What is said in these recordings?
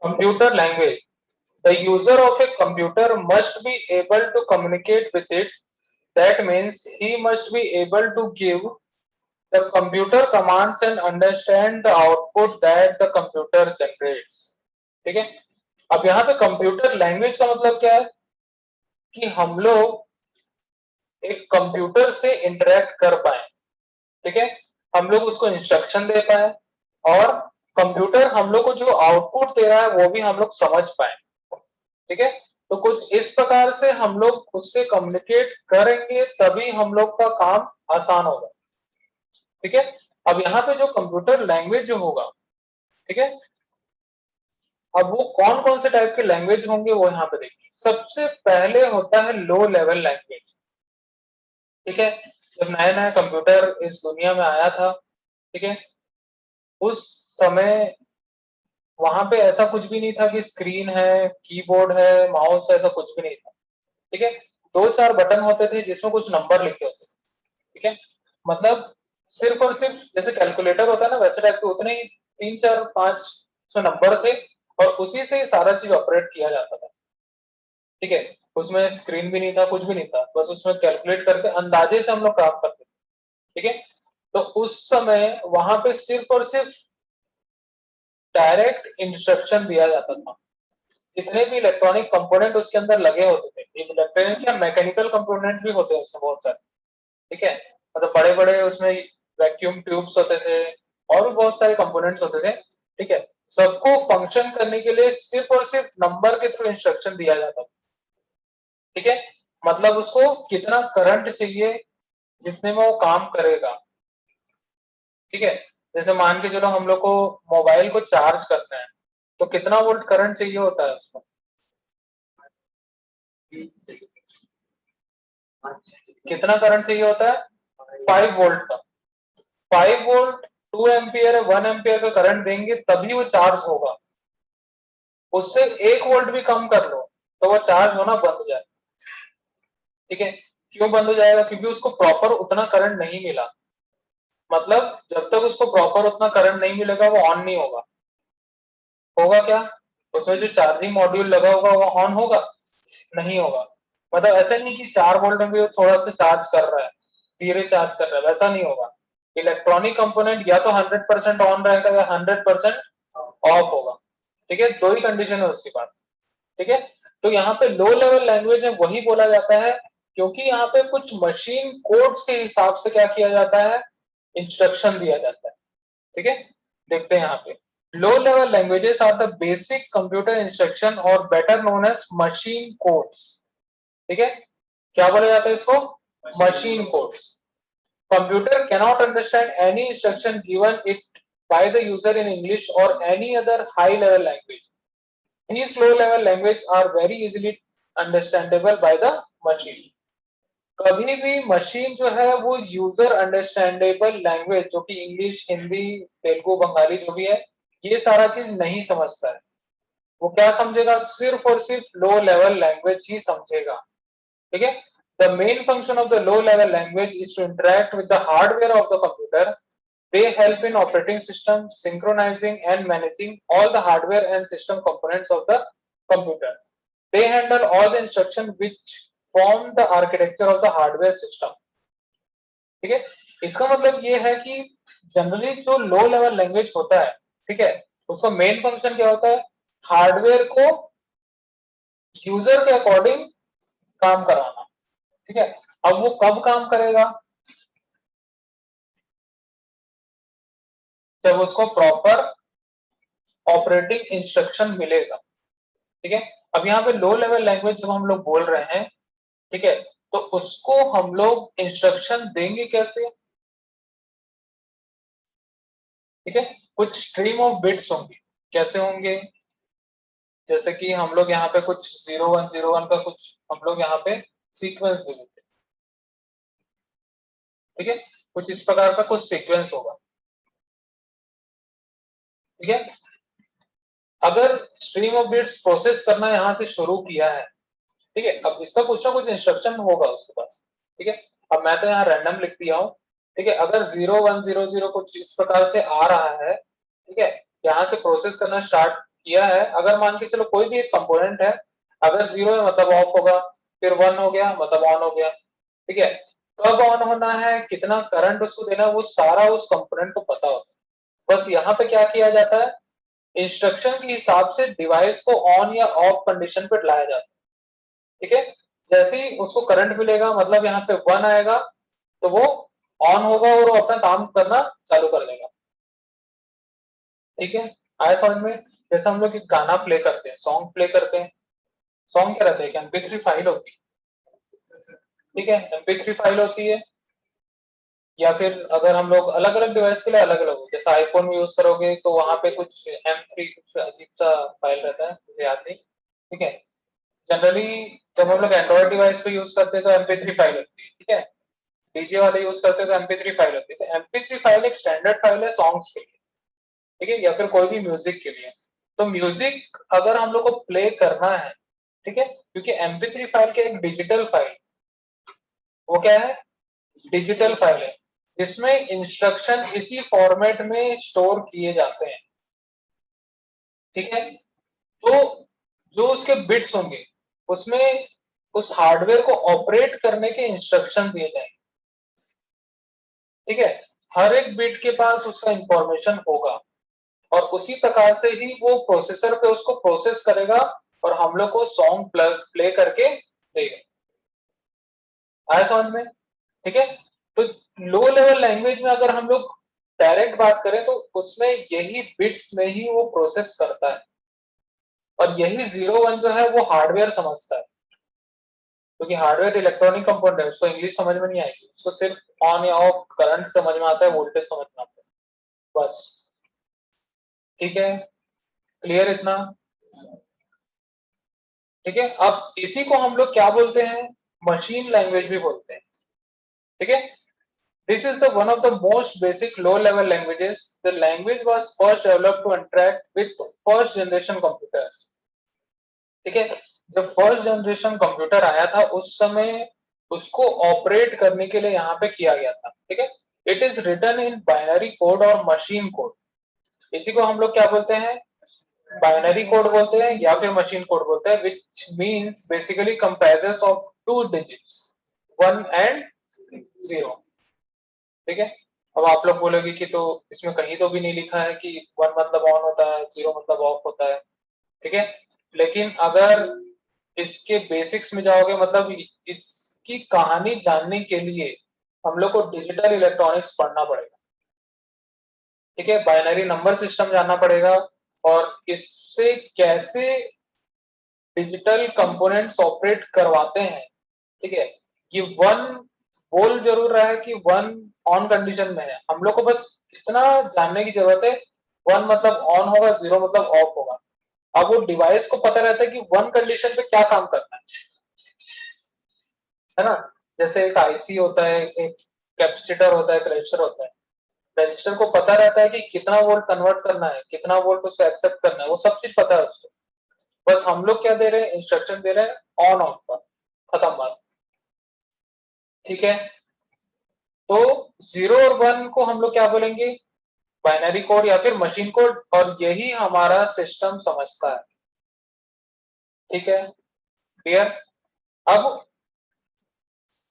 Computer language. The user of a computer must be able to communicate with it. That means he must be able to give the computer commands and understand the output that the computer generates. ठीक है, अब यहाँ पे computer language का मतलब क्या है कि हम लोग एक कंप्यूटर से इंटरेक्ट कर पाए, ठीक है, हम लोग उसको इंस्ट्रक्शन दे पाए और कंप्यूटर हम लोग को जो आउटपुट दे रहा है वो भी हम लोग समझ पाए, ठीक है। तो कुछ इस प्रकार से हम लोग उससे कम्युनिकेट करेंगे तभी हम लोग का काम आसान होगा, ठीक है। अब यहाँ पे जो कंप्यूटर लैंग्वेज जो होगा, ठीक है, अब वो कौन कौन से टाइप के लैंग्वेज होंगे वो यहाँ पे देखिए। सबसे पहले होता है लो लेवल लैंग्वेज, ठीक है। जब नया नया कंप्यूटर इस दुनिया में आया था, ठीक है, उस समय वहां पे ऐसा कुछ भी नहीं था कि स्क्रीन है, कीबोर्ड है, माउस, ऐसा कुछ भी नहीं था, ठीक है। दो चार बटन होते थे जिसमें कुछ नंबर लिखे होते थे, ठीक है। मतलब सिर्फ और सिर्फ जैसे कैलकुलेटर होता है ना वैसे टाइप के उतने ही 3 4 5 नंबर थे और उसी से सारा चीज ऑपरेट किया जाता था, ठीक है। उसमें स्क्रीन भी नहीं था, कुछ भी नहीं था, बस उसमें कैलकुलेट करके अंदाजे से हम लोग काम करते थे, ठीक है। तो उस समय वहां पे सिर्फ और सिर्फ डायरेक्ट इंस्ट्रक्शन दिया जाता था। जितने भी इलेक्ट्रॉनिक कंपोनेंट उसके अंदर लगे होते थे, इलेक्ट्रॉनिक या मैकेनिकल कंपोनेंट भी होते हैं उसमें बहुत सारे, ठीक है। मतलब बड़े बड़े उसमें वैक्यूम ट्यूब्स होते थे और भी बहुत सारे कंपोनेंट्स होते थे, ठीक है। सबको फंक्शन करने के लिए सिर्फ और सिर्फ नंबर के थ्रू इंस्ट्रक्शन दिया जाता था, ठीक है। मतलब उसको कितना करंट चाहिए जितने में वो काम करेगा, ठीक है। जैसे मान के चलो हम लोग को मोबाइल को चार्ज करना है तो कितना वोल्ट करंट चाहिए होता है उसको, कितना करंट चाहिए होता है 5 वोल्ट का। 5 वोल्ट 2 एम्पियर 1 एम्पियर का करंट देंगे तभी वो चार्ज होगा। उससे 1 वोल्ट भी कम कर लो तो वो चार्ज होना बंद हो जाए, ठीक है। क्यों बंद हो जाएगा? क्योंकि उसको प्रॉपर उतना करंट नहीं मिला। मतलब जब तक उसको प्रॉपर उतना करंट नहीं मिलेगा वो ऑन नहीं होगा। होगा क्या? उसमें जो चार्जिंग मॉड्यूल लगा होगा वो ऑन होगा? नहीं होगा। मतलब ऐसा नहीं कि 4 वोल्ट में भी वो थोड़ा सा चार्ज कर रहा है, धीरे चार्ज कर रहा है, वैसा नहीं होगा। इलेक्ट्रॉनिक कंपोनेंट या तो 100% ऑन रहेगा या 100% ऑफ होगा, ठीक है। दो ही कंडीशन है उसके पास, ठीक है। तो यहाँ पे लो लेवल लैंग्वेज में वही बोला जाता है क्योंकि यहाँ पे कुछ मशीन कोड्स के हिसाब से क्या किया जाता है, इंस्ट्रक्शन दिया जाता है, ठीक है। देखते हैं यहाँ पे low level languages are the basic computer instruction और better known as machine codes, ठीक है। क्या बोला जाता है इसको? Machine codes. Computer cannot understand any instruction given it by the user in English और any other high level language. These low-level languages are very easily understandable by the machine. कभी भी मशीन जो है वो यूजर अंडरस्टैंडेबल लैंग्वेज जो कि English, Hindi, Telugu, Bengali जो भी है ये सारा चीज नहीं समझता है। वो क्या समझेगा? सिर्फ और सिर्फ लो लेवल लैंग्वेज ही समझेगा, ठीक है। The main function of the low level language is to interact with the hardware of the computer. They help in operating system, synchronizing and managing all the hardware and system components of the computer. They handle all the instructions which form the architecture of the hardware system. ठीक है। इसका मतलब ये है कि generally जो लो level language होता है, ठीक है, उसका मेन फंक्शन क्या होता है? हार्डवेयर को यूजर के अकॉर्डिंग काम कराना, ठीक है। अब वो कब काम करेगा? जब उसको प्रॉपर ऑपरेटिंग इंस्ट्रक्शन मिलेगा, ठीक है। अब यहाँ पे लो लेवल लैंग्वेज जब हम लोग बोल रहे हैं, ठीक है, तो उसको हम लोग इंस्ट्रक्शन देंगे कैसे? ठीक है, कुछ स्ट्रीम ऑफ बिट्स होंगे। कैसे होंगे? जैसे कि हम लोग यहाँ पे कुछ 0101 का कुछ हम लोग यहाँ पे सीक्वेंस दे देते हैं, ठीक है। कुछ इस प्रकार का कुछ सीक्वेंस होगा, ठीक है। अगर स्ट्रीम ऑफ बिट्स प्रोसेस करना यहाँ से शुरू किया है, ठीक है, अब इसका कुछ ना कुछ इंस्ट्रक्शन होगा उसके पास, ठीक है। अब मैं तो यहाँ रैंडम लिख दिया हूँ, ठीक है। अगर 0100 कुछ इस प्रकार से आ रहा है, ठीक है, यहाँ से प्रोसेस करना स्टार्ट किया है, अगर मान के चलो कोई भी एक कंपोनेंट है, अगर 0 है मतलब ऑफ होगा, फिर 1 हो गया मतलब ऑन हो गया, ठीक है। कब ऑन होना है, कितना करंट उसको देना है, वो सारा उस कंपोनेंट को पता होता है। बस यहाँ पे क्या किया जाता है, इंस्ट्रक्शन के हिसाब से डिवाइस को ऑन या ऑफ कंडीशन पे लाया जाता है, ठीक है। जैसे ही उसको करंट मिलेगा मतलब यहाँ पे 1 आएगा तो वो ऑन होगा और वो अपना काम करना चालू कर देगा, ठीक है। आया समझ में? जैसे हम लोग एक गाना प्ले करते हैं, सॉन्ग प्ले करते हैं, सॉन्ग क्या रहता है, MP3 फाइल होती है, ठीक है, MP3 फाइल होती है। या फिर अगर हम लोग अलग अलग डिवाइस के लिए अलग अलग, जैसे आईफोन में यूज करोगे तो वहां पे कुछ M3 कुछ अजीब सा फाइल रहता है, मुझे याद नहीं, ठीक है। जनरली जब हम लोग एंड्रॉइड डिवाइस पे यूज करते हैं तो MP3 फाइल होती है, ठीक है। डीजे वाले यूज करते हैं तो MP3 फाइल होती है। तो MP3 फाइल एक स्टैंडर्ड फाइल है सॉन्ग्स के लिए, ठीक है, या फिर कोई भी म्यूजिक के लिए। तो म्यूजिक अगर हम लोग को प्ले करना है, ठीक है, क्योंकि MP3 फाइल के एक डिजिटल फाइल, वो क्या है, डिजिटल फाइल है, जिसमें इंस्ट्रक्शन इसी फॉर्मेट में स्टोर किए जाते हैं, ठीक है। तो जो उसके बिट्स होंगे उसमें उस हार्डवेयर को ऑपरेट करने के इंस्ट्रक्शन दिए जाएंगे, ठीक है। हर एक बिट के पास उसका इंफॉर्मेशन होगा और उसी प्रकार से ही वो प्रोसेसर पे उसको प्रोसेस करेगा और हम लोग को सॉन्ग प्ले करके देगा। आया समझ में? ठीक है। तो लो लेवल लैंग्वेज में अगर हम लोग डायरेक्ट बात करें तो उसमें यही बिट्स में ही वो प्रोसेस करता है और यही 0 1 जो है वो हार्डवेयर समझता है, क्योंकि हार्डवेयर इलेक्ट्रॉनिक कंपोनेंट है, उसको इंग्लिश समझ में नहीं आएगी, उसको सिर्फ ऑन या ऑफ करंट समझ में आता है, वोल्टेज समझ में आता है, बस, ठीक है। क्लियर इतना? ठीक है। अब इसी को हम लोग क्या बोलते हैं, मशीन लैंग्वेज भी बोलते हैं, ठीक है। This is the one of the most basic low level languages. The language was first developed to interact with first generation computer, ठीक है। जब फर्स्ट जनरेशन कंप्यूटर आया था उस समय उसको ऑपरेट करने के लिए यहाँ पे किया गया था, ठीक है। It is written in binary code और मशीन कोड। इसी को हम लोग क्या बोलते हैं, बाइनरी कोड बोलते हैं या फिर मशीन कोड बोलते हैं, which means basically comprises of two digits, 1 and 0, ठीक है। अब आप लोग बोलोगे कि तो इसमें कहीं तो भी नहीं लिखा है कि 1 मतलब ऑन होता है, 0 मतलब ऑफ होता है, ठीक है। लेकिन अगर इसके बेसिक्स में जाओगे, मतलब इसकी कहानी जानने के लिए हम लोग को डिजिटल इलेक्ट्रॉनिक्स पढ़ना पड़ेगा, ठीक है। बाइनरी नंबर सिस्टम जानना पड़ेगा और इससे कैसे डिजिटल कंपोनेंट्स ऑपरेट करवाते हैं, ठीक है। ये 1 बोल जरूर रहा है कि 1 ऑन कंडीशन में है, हम लोग को बस इतना जानने की जरूरत है, 1 मतलब ऑन होगा, 0 मतलब ऑफ होगा। अब वो डिवाइस को पता रहता है कि 1 कंडीशन पे क्या काम करना है ना। जैसे एक आईसी होता है, एक कैपेसिटर होता है, एक रजिस्टर होता है। रजिस्टर को पता रहता है कि कितना वोल्ट कन्वर्ट करना है, कितना वोल्ट उसको एक्सेप्ट करना है, वो सब चीज पता है उसको। बस हम लोग क्या दे रहे हैं, इंस्ट्रक्शन दे रहे हैं ऑन ऑफ का, खत्म बात, ठीक है। तो 0 और 1 को हम लोग क्या बोलेंगे, बाइनरी कोड या फिर मशीन कोड, और यही हमारा सिस्टम समझता है, ठीक है। क्लियर? अब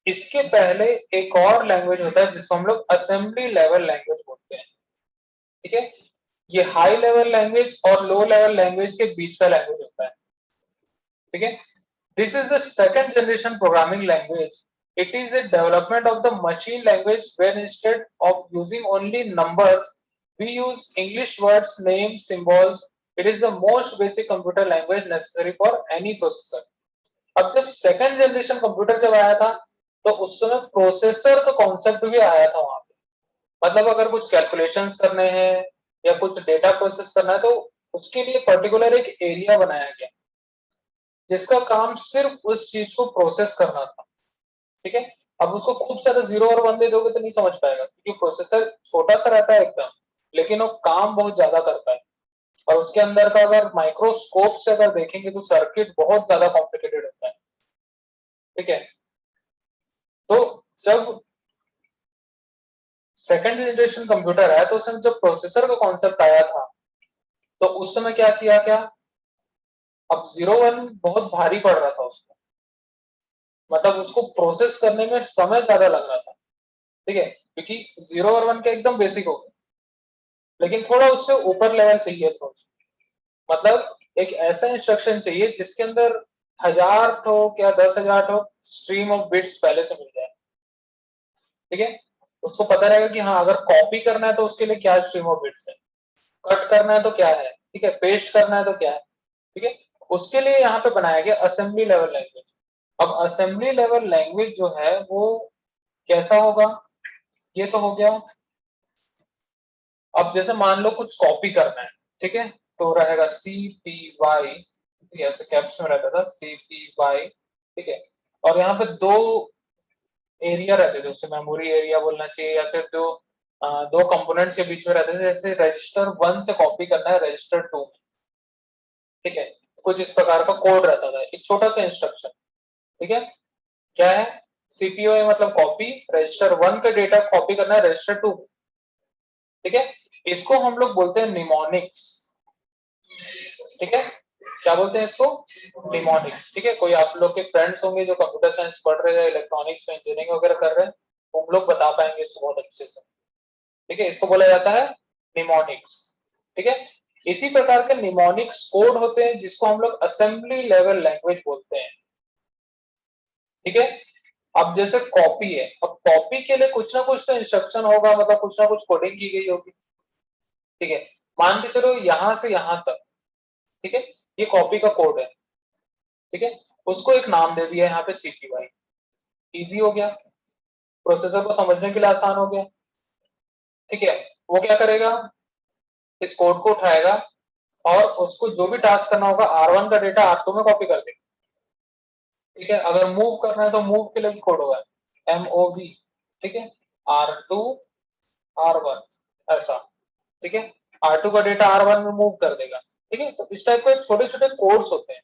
इसके पहले एक और लैंग्वेज होता है जिसको हम लोग असेंबली लेवल लैंग्वेज बोलते हैं, ठीक है। ये हाई लेवल लैंग्वेज और लो लेवल लैंग्वेज के बीच का लैंग्वेज होता है, ठीक है। This is the second generation programming language. It is a development of the machine language where instead of using only numbers we use English words, names, symbols. It is the most basic computer language necessary for any processor. अब जब second generation computer जब आया था तो उस समय processor का concept भी आया था वहां पे। मतलब अगर कुछ कैलकुलेशंस करने हैं या कुछ डेटा प्रोसेस करना है तो उसके लिए पर्टिकुलर एक एरिया बनाया गया जिसका काम सिर्फ उस चीज को प्रोसेस करना था, ठीक है। अब उसको खूब सारे 0 और 1 दे दोगे तो नहीं समझ पाएगा, क्योंकि प्रोसेसर छोटा सा रहता है एकदम, लेकिन वो काम बहुत ज्यादा करता है। और उसके अंदर का अगर माइक्रोस्कोप से अगर देखेंगे तो सर्किट बहुत ज्यादा कॉम्प्लिकेटेड होता है, ठीक है। तो जब सेकंड जनरेशन कंप्यूटर आया तो उसमें जब प्रोसेसर का कॉन्सेप्ट आया था तो उस समय क्या किया, क्या अब 01 बहुत भारी पड़ रहा था उसको, मतलब उसको प्रोसेस करने में समय ज्यादा लग रहा था, ठीक है, क्योंकि 0 और 1 के एकदम बेसिक हो गए, लेकिन थोड़ा उससे ऊपर लेवल चाहिए था, मतलब एक ऐसा इंस्ट्रक्शन चाहिए जिसके अंदर 1000 ठोक या 10,000 ठोक स्ट्रीम ऑफ बिट्स पहले से मिल जाए, ठीक है, उसको पता रहेगा कि हाँ अगर कॉपी करना है तो उसके लिए क्या स्ट्रीम ऑफ बिट्स है, कट करना है तो क्या है, ठीक है, पेस्ट करना है तो क्या है, ठीक है, उसके लिए यहाँ पे बनाया गया असेंबली लेवल लैंग्वेज। अब असेंबली लेवल लैंग्वेज जो है वो कैसा होगा, ये तो हो गया। अब जैसे मान लो कुछ कॉपी करना है, ठीक है, तो रहेगा CPY, ऐसे कैप्स में रहता था CPY, ठीक है, और यहाँ पे दो एरिया रहते थे, उससे मेमोरी एरिया बोलना चाहिए या फिर जो दो कंपोनेंट के बीच में रहते थे, जैसे रजिस्टर 1 से कॉपी करना है रजिस्टर 2 में, ठीक है, कुछ इस प्रकार का कोड रहता था, एक छोटा सा इंस्ट्रक्शन, ठीक है, क्या है, CPY मतलब कॉपी, रजिस्टर 1 का डेटा कॉपी करना है रजिस्टर 2, ठीक है, इसको हम लोग बोलते हैं निमोनिक्स, ठीक है, क्या बोलते हैं इसको, निमोनिक्स, ठीक है, कोई आप लोग के फ्रेंड्स होंगे जो कंप्यूटर साइंस पढ़ रहे हैं, इलेक्ट्रॉनिक्स में इंजीनियरिंग वगैरह कर रहे हैं, वो लोग बता पाएंगे इसको बहुत अच्छे से, ठीक है, इसको बोला जाता है निमोनिक्स, ठीक है, इसी प्रकार के निमोनिक्स कोड होते हैं जिसको हम लोग असेंबली लेवल लैंग्वेज बोलते हैं, ठीक है। अब जैसे कॉपी है, अब कॉपी के लिए कुछ ना कुछ तो इंस्ट्रक्शन होगा, मतलब कुछ ना कुछ कोडिंग की गई होगी, ठीक है, मान के चलो यहां से यहां तक, ठीक है, ये कॉपी का कोड है, ठीक है, उसको एक नाम दे दिया यहाँ पे CPY, इजी हो गया, प्रोसेसर को समझने के लिए आसान हो गया, ठीक है, वो क्या करेगा, इस कोड को उठाएगा और उसको जो भी टास्क करना होगा R1 का डेटा R2 में कॉपी कर देगा, ठीक है, अगर मूव करना है तो मूव के लिए भी कोड होगा MOV, ठीक है, R2 R1 ऐसा, ठीक है, R2 का डेटा R1 में मूव कर देगा, ठीक है, तो इस टाइप के छोटे छोटे कोड्स होते हैं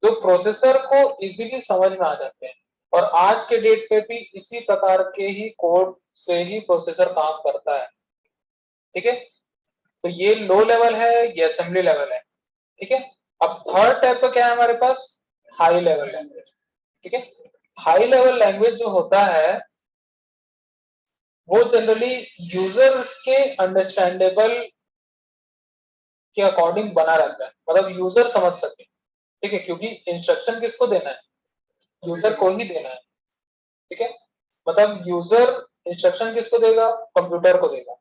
जो प्रोसेसर को इजीली समझ में आ जाते हैं, और आज के डेट पे भी इसी प्रकार के ही कोड से ही प्रोसेसर काम करता है, ठीक है, तो ये लो लेवल है, ये असेंबली लेवल है, ठीक है। अब थर्ड टाइप का क्या है हमारे पास, हाई लेवल लैंग्वेज, ठीक है, हाई लेवल लैंग्वेज जो होता है वो जनरली यूजर के अंडरस्टैंडेबल के अकॉर्डिंग बना रहता है, मतलब यूजर समझ सके, ठीक है, क्योंकि इंस्ट्रक्शन किसको देना है, यूजर को ही देना है, ठीक है, मतलब यूजर इंस्ट्रक्शन किसको देगा, कंप्यूटर को देगा,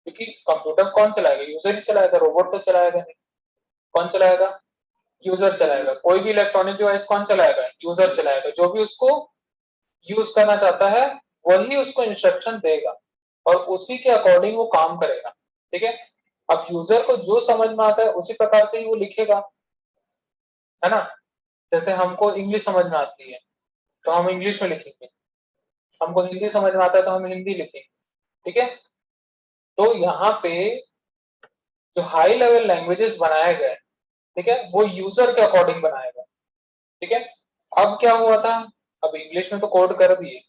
क्योंकि कंप्यूटर कौन चलाएगा, यूजर ही चलाएगा, रोबोट तो चलाएगा नहीं, कौन चलाएगा, यूजर चलाएगा, कोई भी इलेक्ट्रॉनिक डिवाइस कौन चलाएगा, यूजर चलाएगा, जो भी उसको यूज करना चाहता है वही उसको इंस्ट्रक्शन देगा और उसी के अकॉर्डिंग वो काम करेगा, ठीक है, अब यूजर को जो समझ में आता है उसी प्रकार से ही वो लिखेगा, है ना, जैसे हमको इंग्लिश समझ में आती है तो हम इंग्लिश में लिखेंगे, हमको हिंदी समझ में आता है तो हम हिंदी लिखेंगे, ठीक है, तो यहाँ पे जो हाई लेवल लैंग्वेजेस बनाए गए, ठीक है, वो यूजर के अकॉर्डिंग बनाएगा, ठीक है, अब क्या हुआ था, अब इंग्लिश में तो कोड कर दिए,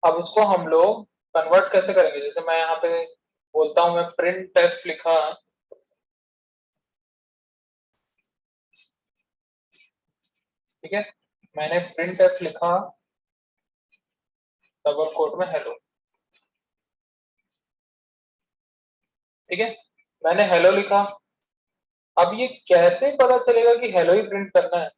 अब उसको हम लोग कन्वर्ट कैसे करेंगे, जैसे मैं यहाँ पे बोलता हूँ मैं प्रिंट एफ लिखा, ठीक है, मैंने प्रिंट एफ लिखा डबल कोट में हेलो, ठीक है, मैंने हेलो लिखा, अब ये कैसे पता चलेगा कि हेलो ही प्रिंट करना है,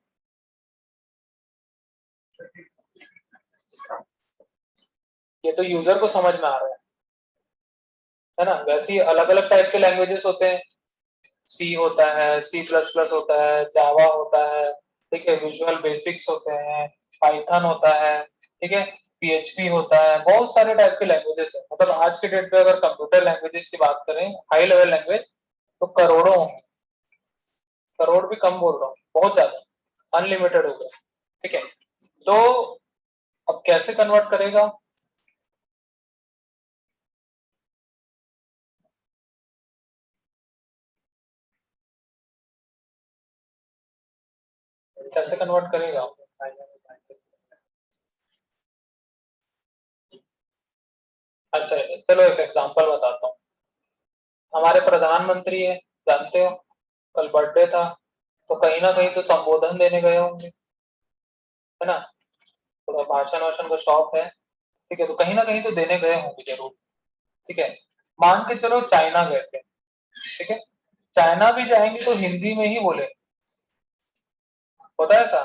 ये तो यूजर को समझ में आ रहा है ना, वैसे ही अलग अलग टाइप के लैंग्वेजेस होते हैं, सी होता है, C++ होता है, जावा होता है, ठीक है, विजुअल बेसिक्स होते हैं, पाइथन होता है, ठीक है, PHP होता है, बहुत सारे टाइप के लैंग्वेजेस है, मतलब आज के डेट पे अगर कंप्यूटर लैंग्वेजेस की बात करें हाई लेवल लैंग्वेज तो करोड़ों होंगे, करोड़ भी कम बोल रहा हूँ, बहुत ज्यादा, अनलिमिटेड हो गया, ठीक है, तो अब कैसे कन्वर्ट करेगा, कैसे कन्वर्ट करेगा, अच्छा चलो एक एग्जांपल बताता हूँ, हमारे प्रधानमंत्री है, जानते हो, कल बर्थडे था, तो कहीं ना कहीं तो संबोधन देने गए होंगे, है ना, थोड़ा भाषण वाषण का शौक है, ठीक है, तो कहीं ना कहीं तो देने गए होंगे जरूर, ठीक है। मान के चलो चाइना गए थे, ठीक है, चाइना भी जाएंगे तो हिंदी में ही बोले, होता है ऐसा,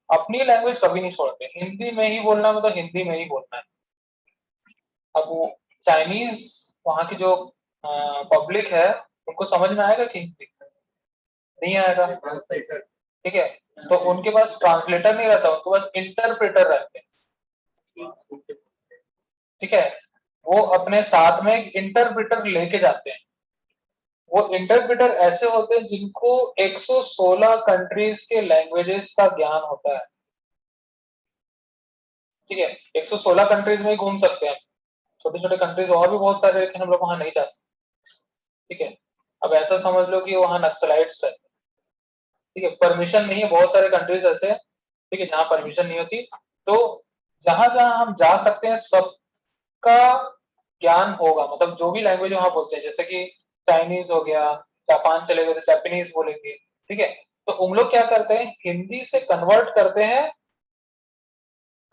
अपनी लैंग्वेज कभी नहीं छोड़ते, हिंदी में ही बोलना मतलब हिंदी में ही बोलना है। अब वो चाइनीज वहाँ की जो पब्लिक है उनको समझ में आएगा कि हिंदी नहीं आएगा, ठीक है, तो उनके पास ट्रांसलेटर नहीं रहता, उनके पास इंटरप्रेटर रहते हैं, ठीक है, वो अपने साथ में एक इंटरप्रेटर लेके जाते हैं। वो इंटरप्रेटर ऐसे होते हैं जिनको 116 कंट्रीज के लैंग्वेजेस का ज्ञान होता है, ठीक है, 116 कंट्रीज में ही घूम सकते हैं, छोटे छोटे कंट्रीज और भी बहुत सारे, लेकिन हम लोग वहां नहीं जा सकते, ठीक है। अब ऐसा समझ लो कि वहां नक्सलाइट्स है, ठीक है, परमिशन नहीं है, बहुत सारे कंट्रीज ऐसे हैं, ठीक है, जहां परमिशन नहीं होती, तो जहां जहां हम जा सकते हैं सबका ज्ञान होगा, मतलब जो भी लैंग्वेज वहां बोलते हैं, जैसे कि चाइनीज हो गया, जापान चले गए तो जापानीज बोलेंगे, ठीक है, तो उन लोग क्या करते हैं हिंदी से कन्वर्ट करते हैं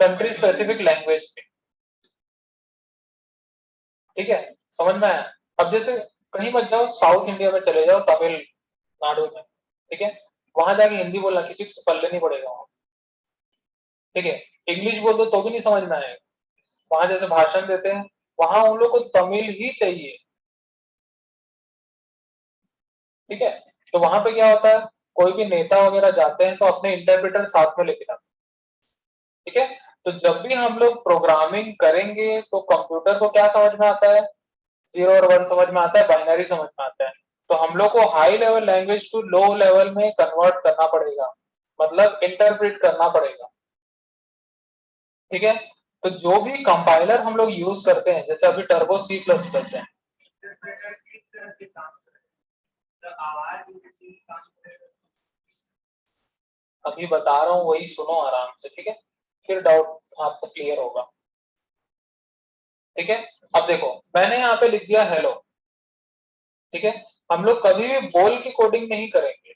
कंट्री स्पेसिफिक लैंग्वेज में, ठीक है, समझ में आया। अब जैसे कहीं मत जाओ, साउथ इंडिया में चले जाओ, तमिलनाडु में, ठीक है, वहां जाके हिंदी बोलना किसी से पल्ले नहीं पड़ेगा वहां, ठीक है, इंग्लिश बोल दो तो भी नहीं समझ में आएगा, वहां जैसे भाषण देते हैं वहां उन लोग को तमिल ही चाहिए, ठीक है, तो वहां पे क्या होता है, कोई भी नेता वगैरह जाते हैं तो अपने इंटरप्रेटर साथ में लेके जाते हैं, ठीक है, तो जब भी हम लोग प्रोग्रामिंग करेंगे तो कंप्यूटर को क्या समझ में आता है, जीरो और वन समझ में आता है, बाइनरी समझ में आता है, तो हम लोग को high level language to low level में कन्वर्ट करना पड़ेगा, मतलब इंटरप्रेट करना पड़ेगा, ठीक है, तो जो भी कंपाइलर हम लोग यूज करते हैं, जैसे अभी टर्बो सी प्लस प्लस है, अभी बता रहा हूँ वही सुनो आराम से, ठीक है, फिर डाउट आपको क्लियर होगा, ठीक है। अब देखो मैंने यहाँ पे लिख दिया हेलो, ठीक है, हम लोग कभी भी बोल की कोडिंग नहीं करेंगे,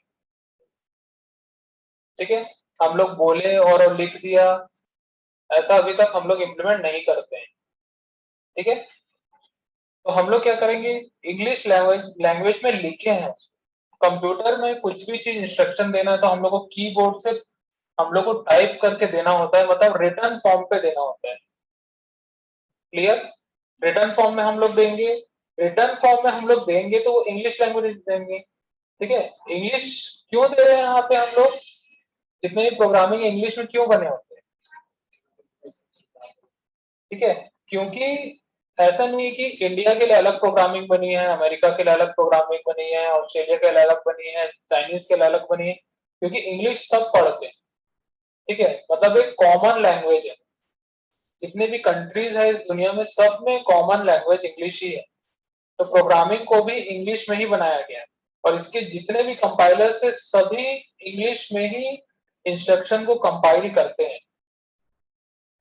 ठीक है, हम लोग बोले और लिख दिया, ऐसा अभी तक हम लोग इम्प्लीमेंट नहीं करते हैं, ठीक है, तो हम लोग क्या करेंगे, इंग्लिश लैंग्वेज लैंग्वेज में लिखे हैं, कंप्यूटर में कुछ भी चीज इंस्ट्रक्शन देना है तो हम लोग को कीबोर्ड से हम लोग को टाइप करके देना होता है, मतलब रिटर्न फॉर्म पे देना होता है, क्लियर, रिटर्न फॉर्म में हम लोग देंगे, रिटर्न फॉर्म में हम लोग देंगे तो वो इंग्लिश लैंग्वेज देंगे, ठीक है, इंग्लिश क्यों दे रहे हैं यहाँ पे हम लोग, जितने भी प्रोग्रामिंग इंग्लिश में क्यों बने होते हैं, ठीक है, क्योंकि ऐसा नहीं है कि इंडिया के लिए अलग प्रोग्रामिंग बनी है, अमेरिका के लिए अलग प्रोग्रामिंग बनी है, ऑस्ट्रेलिया के लिए अलग बनी है, चाइनीज के लिए अलग बनी है, क्योंकि इंग्लिश सब पढ़ते हैं, ठीक है, मतलब एक कॉमन लैंग्वेज है, जितने भी कंट्रीज है इस दुनिया में सब में कॉमन लैंग्वेज इंग्लिश ही है, तो प्रोग्रामिंग को भी इंग्लिश में ही बनाया गया है, और इसके जितने भी कंपाइलर थे सभी इंग्लिश में ही इंस्ट्रक्शन को कंपाइल करते हैं,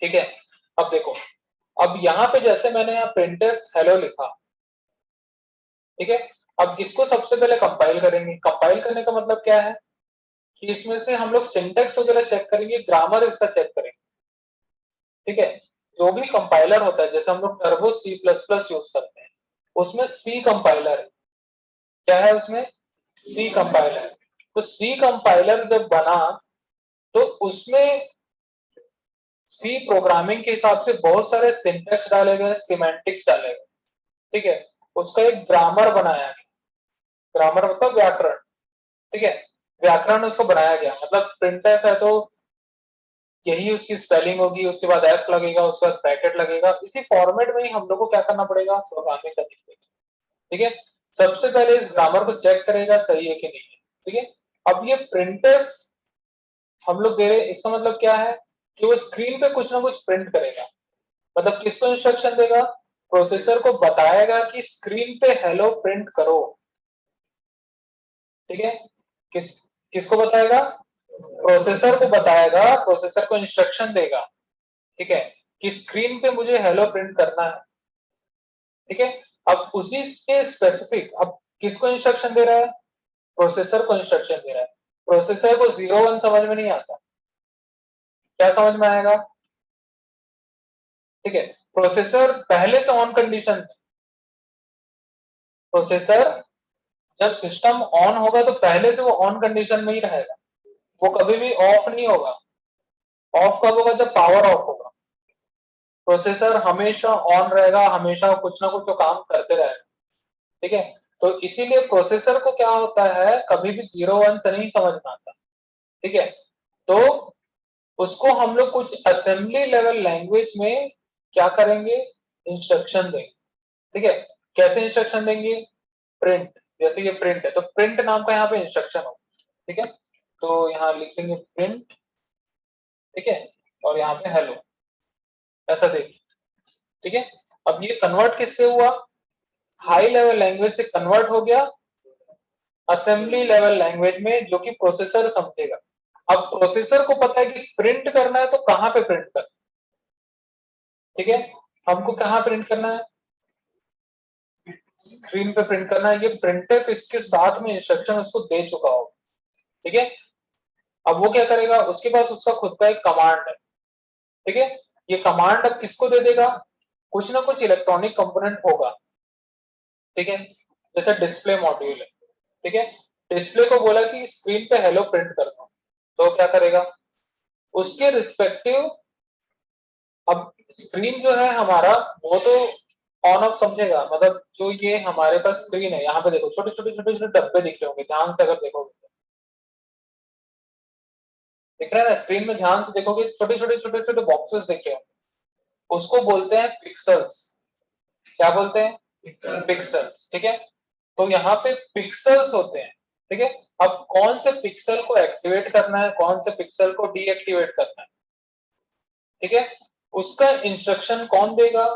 ठीक है। अब देखो, अब यहाँ पे जैसे मैंने यहाँ प्रिंटर हेलो लिखा, ठीक है, अब इसको सबसे पहले कंपाइल करेंगे, कंपाइल करने का मतलब क्या है कि इसमें से हम लोग सिंटेक्स वगैरह चेक करेंगे, ग्रामर इसका चेक करेंगे, ठीक है, जो भी कंपाइलर होता है, जैसे हम लोग Turbo C plus plus use करते हैं, उसमें सी कंपाइलर है, क्या है उसमें, सी कंपाइलर, तो सी कंपाइलर जब बना तो उसमें सी प्रोग्रामिंग के हिसाब से बहुत सारे सिंटेक्स डाले गए, सिमेंटिक्स डाले गए, ठीक है, उसका एक ग्रामर बनाया गया, ग्रामर मतलब व्याकरण, ठीक है, व्याकरण उसको बनाया गया, मतलब प्रिंटफ है तो यही उसकी स्पेलिंग होगी, उसके बाद एफ लगेगा, उसके बाद ब्रैकेट लगेगा, इसी फॉर्मेट में ही हम लोग को क्या करना पड़ेगा, प्रोग्रामिंग करनी पड़ेगी, ठीक है, सबसे पहले इस ग्रामर को चेक करेगा सही है कि नहीं है, ठीक है, अब ये प्रिंटफ हम लोग दे रहे, इसका मतलब क्या है कि वो स्क्रीन पे कुछ ना कुछ प्रिंट करेगा, मतलब किसको इंस्ट्रक्शन देगा, प्रोसेसर को बताएगा कि स्क्रीन पे हेलो प्रिंट करो, ठीक है, किस किसको बताएगा, प्रोसेसर को बताएगा, प्रोसेसर को इंस्ट्रक्शन देगा, ठीक है, कि स्क्रीन पे मुझे हेलो प्रिंट करना है, ठीक है, अब उसी के स्पेसिफिक अब किसको इंस्ट्रक्शन दे रहा है, प्रोसेसर को इंस्ट्रक्शन दे रहा है, प्रोसेसर को 0-1 समझ में नहीं आता, क्या समझ में आएगा? ठीक है, प्रोसेसर पहले से ऑन कंडीशन में, प्रोसेसर जब सिस्टम ऑन होगा तो पहले से वो ऑन कंडीशन में ही रहेगा, वो कभी भी ऑफ नहीं होगा। ऑफ कब होगा? जब पावर ऑफ होगा। प्रोसेसर हमेशा ऑन रहेगा, हमेशा कुछ ना कुछ तो काम करते रहेगा। ठीक है, तो इसीलिए प्रोसेसर को क्या होता है, कभी भी 0-1 से नहीं समझ में आता। ठीक है, तो उसको हम लोग कुछ असेंबली लेवल लैंग्वेज में क्या करेंगे, इंस्ट्रक्शन देंगे। ठीक है, कैसे इंस्ट्रक्शन देंगे? प्रिंट, जैसे ये प्रिंट है तो प्रिंट नाम का यहाँ पे इंस्ट्रक्शन हो। ठीक है, तो यहाँ लिखेंगे प्रिंट, ठीक है, और यहाँ पे हेलो, ऐसा देखिए। ठीक है, अब ये कन्वर्ट किससे हुआ? हाई लेवल लैंग्वेज से कन्वर्ट हो गया असेंबली लेवल लैंग्वेज में, जो कि प्रोसेसर समझेगा। अब प्रोसेसर को पता है कि प्रिंट करना है तो कहां पे प्रिंट करना है। ठीक है, हमको कहां प्रिंट करना है? स्क्रीन पे प्रिंट करना है। ये प्रिंटफ इसके साथ में इंस्ट्रक्शन उसको दे चुका होगा। ठीक है, अब वो क्या करेगा, उसके पास उसका खुद का एक कमांड है। ठीक है, ये कमांड अब किसको दे देगा? कुछ ना कुछ इलेक्ट्रॉनिक कंपोनेंट होगा। ठीक है, जैसे डिस्प्ले मॉड्यूल है। ठीक है, डिस्प्ले को बोला कि स्क्रीन पे हेलो प्रिंट कर दो, तो क्या करेगा? उसके रिस्पेक्टिव, अब स्क्रीन जो है हमारा वो तो ऑन ऑफ समझेगा, मतलब जो ये हमारे पास स्क्रीन है, यहाँ पे देखो छोटे छोटे छोटे छोटे डब्बे दिख रहे होंगे, ध्यान से अगर देखोगे दिख रहा है ना, स्क्रीन में ध्यान से देखोगे छोटे छोटे छोटे छोटे बॉक्सेस दिख रहे होंगे, उसको बोलते हैं पिक्सल्स। क्या बोलते हैं? पिक्सल्स। ठीक है, तो यहाँ पे पिक्सल्स होते हैं। ठीक है, अब कौन से पिक्सल को एक्टिवेट करना है, कौन से पिक्सल को डीएक्टिवेट करना है, ठीक है, उसका इंस्ट्रक्शन कौन देगा?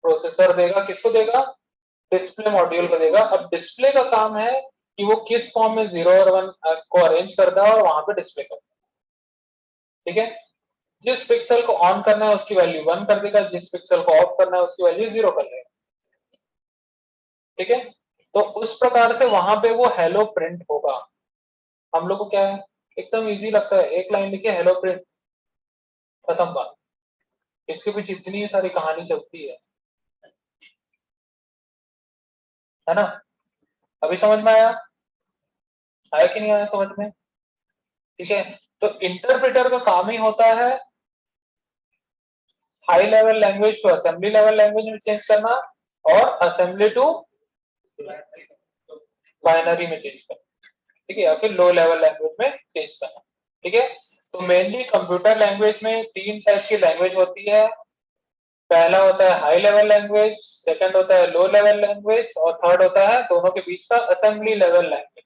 प्रोसेसर देगा। किसको देगा? डिस्प्ले मॉड्यूल को देगा। अब डिस्प्ले का काम है कि वो किस फॉर्म में 0 और 1 को अरेंज करता है और वहां पे डिस्प्ले करता है। ठीक है, जिस पिक्सल को ऑन करना है उसकी वैल्यू 1 कर देगा, जिस पिक्सल को ऑफ करना है उसकी वैल्यू 0 कर देगा। ठीक है, तो उस प्रकार से वहां पे वो हेलो प्रिंट होगा। हम लोग को क्या है, एकदम इजी लगता है, एक लाइन लिखे हेलो प्रिंट, खत्म बात। इसके पीछे इतनी सारी कहानी चलती है ना? अभी समझ में आया कि नहीं आया समझ में? ठीक है, तो इंटरप्रेटर का काम ही होता है high level language to assembly level language में चेंज करना, और असेंबली टू बाइनरी में चेंज करना। ठीक है, या फिर लो लेवल लैंग्वेज में चेंज करना। ठीक है, तो मेनली कंप्यूटर लैंग्वेज में 3 टाइप की लैंग्वेज होती है। पहला होता है हाई लेवल लैंग्वेज, सेकंड होता है लो लेवल लैंग्वेज, और थर्ड होता है दोनों के बीच का असेंबली लेवल लैंग्वेज।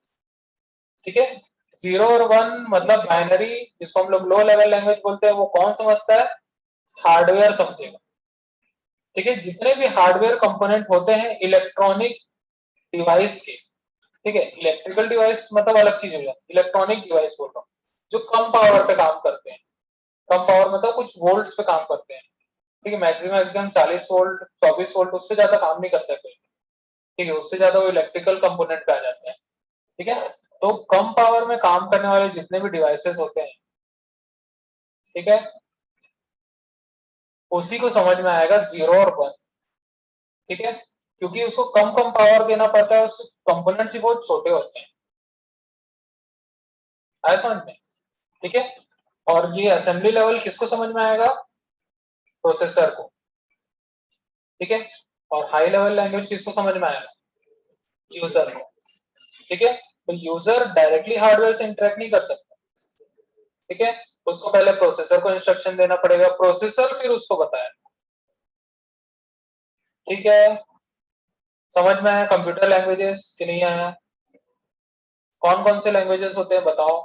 ठीक है, 0 और 1 मतलब बाइनरी, जिसको हम लोग लो लेवल लैंग्वेज बोलते हैं, वो कौन समझता है? हार्डवेयर समझेगा। ठीक है, जितने भी हार्डवेयर कंपोनेंट होते हैं इलेक्ट्रॉनिक डिवाइस के, ठीक है, इलेक्ट्रिकल डिवाइस मतलब अलग चीज हो जाती है, इलेक्ट्रॉनिक डिवाइस बोल रहा हूँ, जो कम पावर पे काम करते हैं। कम पावर मतलब कुछ वोल्ट्स पे काम करते हैं। ठीक है, मैक्सिमम 40 वोल्ट 24 वोल्ट, उससे ज्यादा काम नहीं करता कोई। ठीक है, उससे ज्यादा वो इलेक्ट्रिकल कंपोनेंट पे आ जाता है। ठीक है, तो कम पावर में काम करने वाले जितने भी डिवाइसेस होते हैं, ठीक है, उसी को समझ में आएगा 0 और 1। ठीक है, क्योंकि उसको कम कम पावर देना पड़ता है, उसके कंपोनेंट्स ही बहुत छोटे होते हैं। आया समझ में? ठीक है, और ये असेंबली लेवल किसको समझ में आएगा? प्रोसेसर को। ठीक है, और हाई लेवल लैंग्वेज किसको समझ में आएगा? यूजर को। ठीक है, तो यूजर डायरेक्टली हार्डवेयर से इंटरेक्ट नहीं कर सकता। ठीक है, उसको पहले प्रोसेसर को इंस्ट्रक्शन देना पड़ेगा, प्रोसेसर फिर उसको बताए। ठीक है, समझ में आया कंप्यूटर लैंग्वेजेस कि नहीं आया? कौन कौन से लैंग्वेजेस होते हैं बताओ?